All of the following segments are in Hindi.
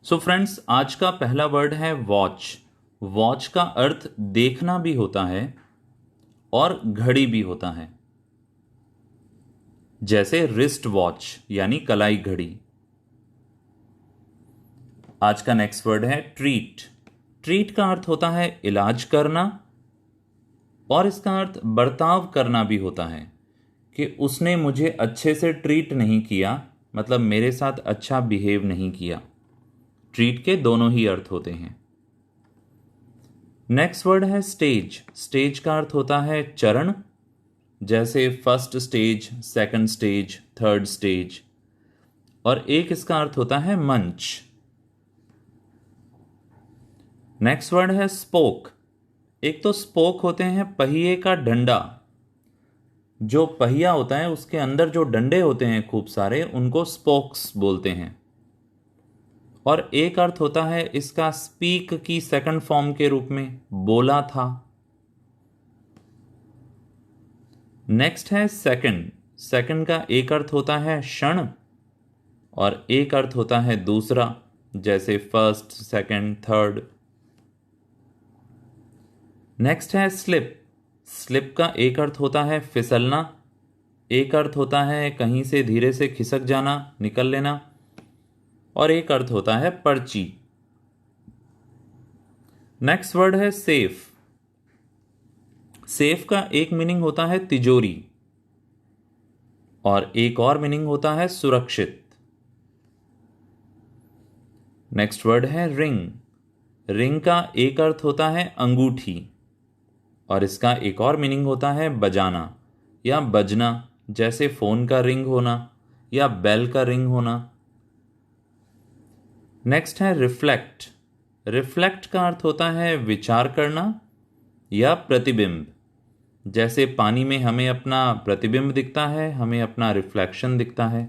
सो फ्रेंड्स, आज का पहला वर्ड है वॉच। वॉच का अर्थ देखना भी होता है और घड़ी भी होता है, जैसे रिस्ट वॉच यानी कलाई घड़ी। आज का नेक्स्ट वर्ड है ट्रीट। ट्रीट का अर्थ होता है इलाज करना, और इसका अर्थ बर्ताव करना भी होता है कि उसने मुझे अच्छे से ट्रीट नहीं किया, मतलब मेरे साथ अच्छा बिहेव नहीं किया। ट्रीट के दोनों ही अर्थ होते हैं। नेक्स्ट वर्ड है स्टेज। स्टेज का अर्थ होता है चरण, जैसे first stage, second stage, third stage. और एक इसका अर्थ होता है मंच। नेक्स्ट वर्ड है स्पोक। एक तो स्पोक होते हैं पहिए का डंडा, जो पहिया होता है उसके अंदर जो डंडे होते हैं खूब सारे, उनको स्पोक्स बोलते हैं। और एक अर्थ होता है इसका स्पीक की सेकंड फॉर्म के रूप में, बोला था। नेक्स्ट है सेकंड। सेकंड का एक अर्थ होता है क्षण, और एक अर्थ होता है दूसरा, जैसे फर्स्ट, सेकंड, थर्ड। नेक्स्ट है स्लिप। स्लिप का एक अर्थ होता है फिसलना, एक अर्थ होता है कहीं से धीरे से खिसक जाना, निकल लेना, और एक अर्थ होता है पर्ची। नेक्स्ट वर्ड है सेफ। सेफ का एक मीनिंग होता है तिजोरी, और एक और मीनिंग होता है सुरक्षित। नेक्स्ट वर्ड है रिंग। रिंग का एक अर्थ होता है अंगूठी, और इसका एक और मीनिंग होता है बजाना या बजना, जैसे फोन का रिंग होना या बेल का रिंग होना। नेक्स्ट है रिफ्लेक्ट। रिफ्लेक्ट का अर्थ होता है विचार करना या प्रतिबिंब, जैसे पानी में हमें अपना प्रतिबिंब दिखता है, हमें अपना रिफ्लेक्शन दिखता है।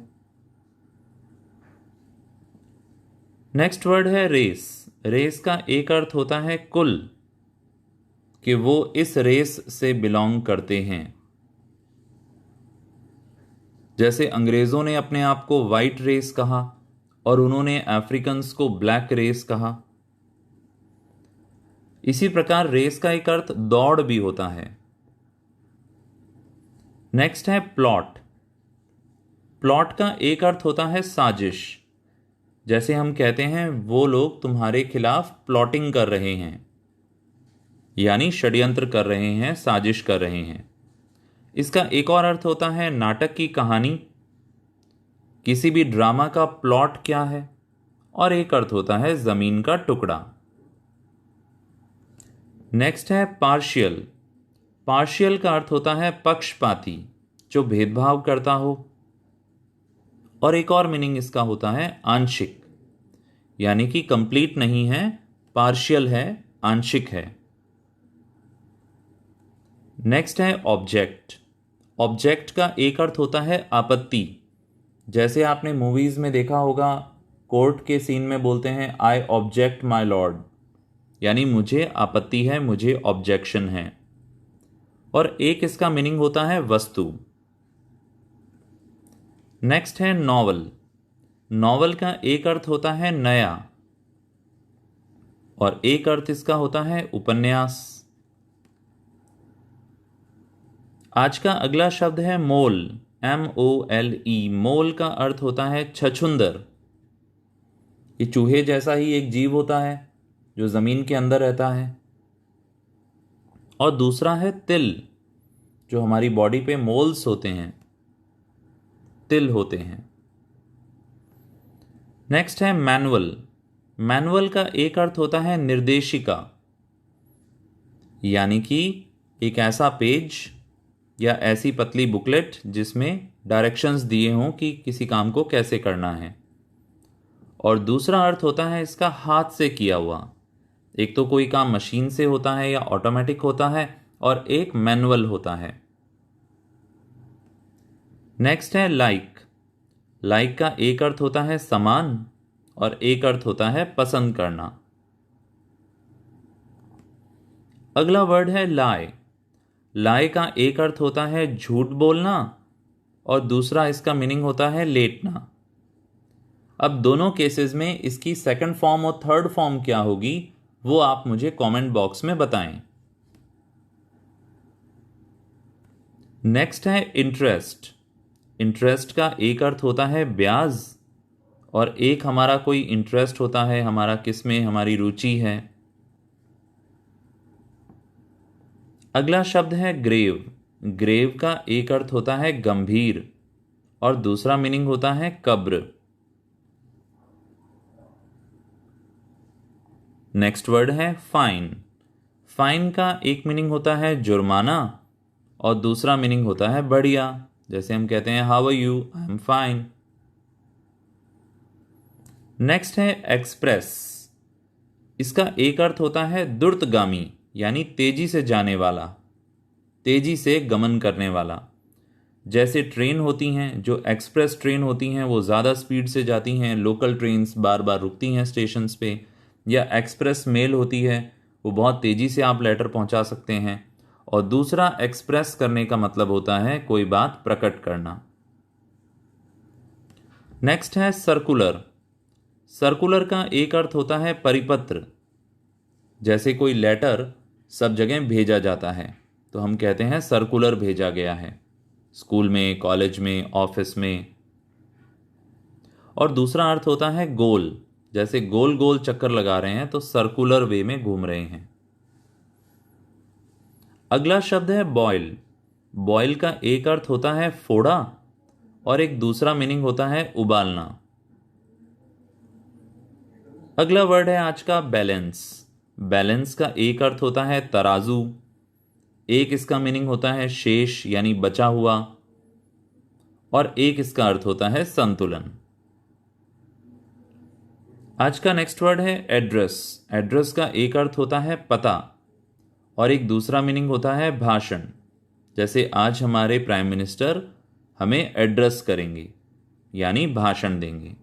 नेक्स्ट वर्ड है रेस। रेस का एक अर्थ होता है कुल, कि वो इस रेस से बिलोंग करते हैं। जैसे अंग्रेजों ने अपने आप को वाइट रेस कहा, और उन्होंने अफ्रीकन्स को ब्लैक रेस कहा। इसी प्रकार रेस का एक अर्थ दौड़ भी होता है। नेक्स्ट है प्लॉट। प्लॉट का एक अर्थ होता है साजिश, जैसे हम कहते हैं वो लोग तुम्हारे खिलाफ प्लॉटिंग कर रहे हैं, यानी षड्यंत्र कर रहे हैं, साजिश कर रहे हैं। इसका एक और अर्थ होता है नाटक की कहानी, किसी भी ड्रामा का प्लॉट क्या है, और एक अर्थ होता है जमीन का टुकड़ा। नेक्स्ट है पार्शियल। पार्शियल का अर्थ होता है पक्षपाती, जो भेदभाव करता हो, और एक और मीनिंग इसका होता है आंशिक, यानी कि कंप्लीट नहीं है, पार्शियल है, आंशिक है। नेक्स्ट है ऑब्जेक्ट। ऑब्जेक्ट का एक अर्थ होता है आपत्ति, जैसे आपने मूवीज में देखा होगा, कोर्ट के सीन में बोलते हैं आई ऑब्जेक्ट माय लॉर्ड, यानी मुझे आपत्ति है, मुझे ऑब्जेक्शन है। और एक इसका मीनिंग होता है वस्तु। नेक्स्ट है नॉवल। नॉवल का एक अर्थ होता है नया, और एक अर्थ इसका होता है उपन्यास। आज का अगला शब्द है मोल। MOLE। मोल का अर्थ होता है छछुंदर। ये चूहे जैसा ही एक जीव होता है जो जमीन के अंदर रहता है। और दूसरा है तिल, जो हमारी बॉडी पे मोल्स होते हैं, तिल होते हैं। नेक्स्ट है मैनुअल। मैनुअल का एक अर्थ होता है निर्देशिका, यानी कि एक ऐसा पेज या ऐसी पतली बुकलेट जिसमें डायरेक्शंस दिए हों कि किसी काम को कैसे करना है। और दूसरा अर्थ होता है इसका हाथ से किया हुआ। एक तो कोई काम मशीन से होता है या ऑटोमेटिक होता है, और एक मैनुअल होता है। नेक्स्ट है लाइक। लाइक का एक अर्थ होता है समान, और एक अर्थ होता है पसंद करना। अगला वर्ड है लाई। लाई का एक अर्थ होता है झूठ बोलना, और दूसरा इसका मीनिंग होता है लेटना। अब दोनों केसेस में इसकी सेकंड फॉर्म और थर्ड फॉर्म क्या होगी वो आप मुझे कमेंट बॉक्स में बताएं। नेक्स्ट है इंटरेस्ट। इंटरेस्ट का एक अर्थ होता है ब्याज और एक हमारा कोई इंटरेस्ट होता है हमारा किस में हमारी रुचि है। अगला शब्द है ग्रेव। ग्रेव का एक अर्थ होता है गंभीर और दूसरा मीनिंग होता है कब्र। नेक्स्ट वर्ड है फाइन। फाइन का एक मीनिंग होता है जुर्माना और दूसरा मीनिंग होता है बढ़िया, जैसे हम कहते हैं how are you, I am fine. Next है एक्सप्रेस। इसका एक अर्थ होता है द्रुतगामी यानी तेजी से जाने वाला, तेजी से गमन करने वाला। जैसे ट्रेन होती हैं, जो एक्सप्रेस ट्रेन होती हैं वो ज़्यादा स्पीड से जाती हैं, लोकल ट्रेन्स बार बार रुकती हैं स्टेशंस पे। या एक्सप्रेस मेल होती है, वो बहुत तेज़ी से आप लेटर पहुंचा सकते हैं। और दूसरा एक्सप्रेस करने का मतलब होता है कोई बात प्रकट करना। नेक्स्ट है सर्कुलर। सर्कुलर का एक अर्थ होता है परिपत्र। जैसे कोई लेटर सब जगह भेजा जाता है तो हम कहते हैं सर्कुलर भेजा गया है, स्कूल में, कॉलेज में, ऑफिस में। और दूसरा अर्थ होता है गोल। जैसे गोल गोल चक्कर लगा रहे हैं तो सर्कुलर वे में घूम रहे हैं। अगला शब्द है बॉयल। बॉयल का एक अर्थ होता है फोड़ा और एक दूसरा मीनिंग होता है उबालना। अगला वर्ड है आज का बैलेंस। बैलेंस का एक अर्थ होता है तराजू, एक इसका मीनिंग होता है शेष यानी बचा हुआ और एक इसका अर्थ होता है संतुलन। आज का नेक्स्ट वर्ड है एड्रेस। एड्रेस का एक अर्थ होता है पता और एक दूसरा मीनिंग होता है भाषण। जैसे आज हमारे प्राइम मिनिस्टर हमें एड्रेस करेंगे यानी भाषण देंगे।